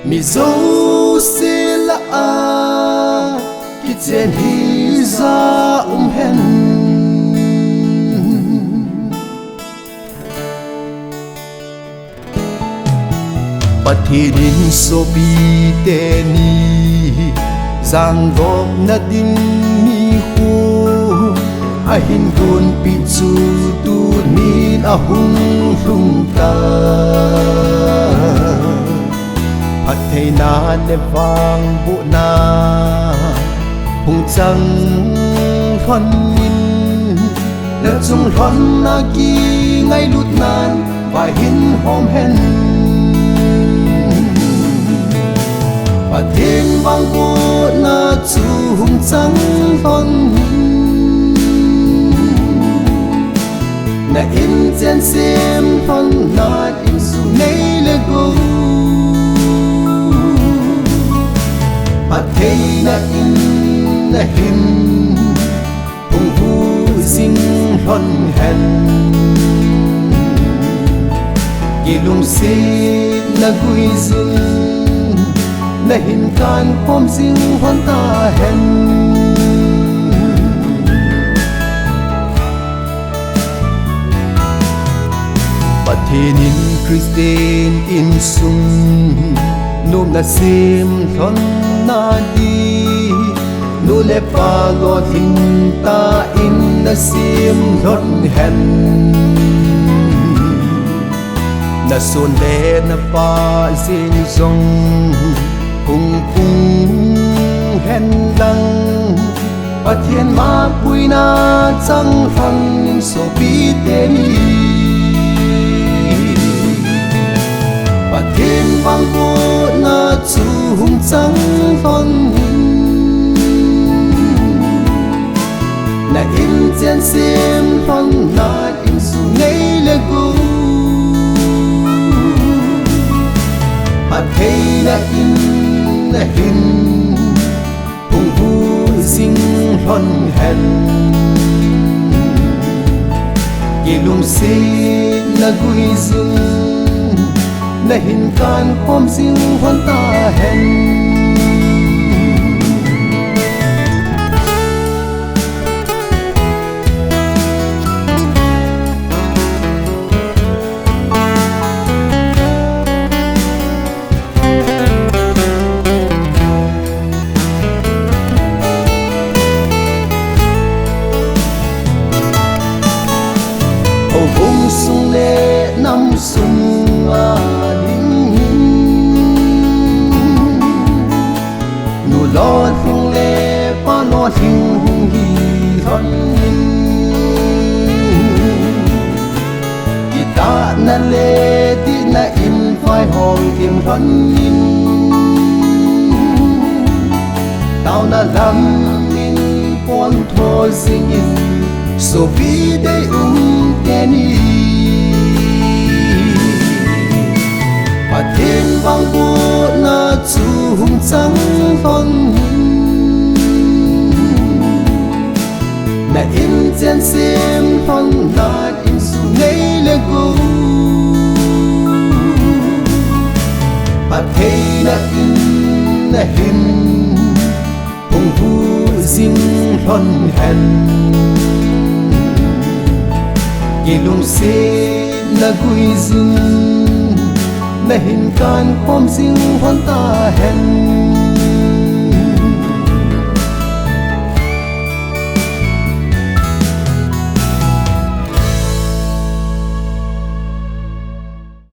mi dấu xí là cái chuyện hi ra hen bắt thì đến số bi tê ni giang gom na din mi hu a hin gun pi chu tu ni a hung lung ta phát thầy na ne vang bu na hung chang thon min na chung thon na ki ngay lut nan và hin hom hen và thiên vang bu na chu hung chang thon na in chen sim thon na in su nei le go mà thấy na in na hin hung vu sinh hon hen kỳ lung si na gui zin na hin kan khom sinh hon ta hen và thiên in Christian in sung nôm na sim thon na đi nô lệ pa lo thinh ta in na sim thon hen na son le na pa sin song hung hung hen lang pa thiên ma pui na chang phang in so bi te ni pa thiên vang bu na chu hung chang thon na in chen sim thon na in su nei le gu mà thấy na in na hin hung vu sinh thon hen kỳ lung si na gui zin na hin kan khom sinh hon ta hen hung sung lệ năm sung a đinh nụ lo hung lệ pa lo hing hung hi thon ki ta na lệ ti na in phai hong kim thon tao na lam min pon tho sing in so bi de ni và thiên vang bu na chu hung chang thon na in chen sim thon na in su nei le go và thấy na in na hin hung vu sinh thon hen kỳ lung si na gui zin na hin kan khom sinh hon ta hen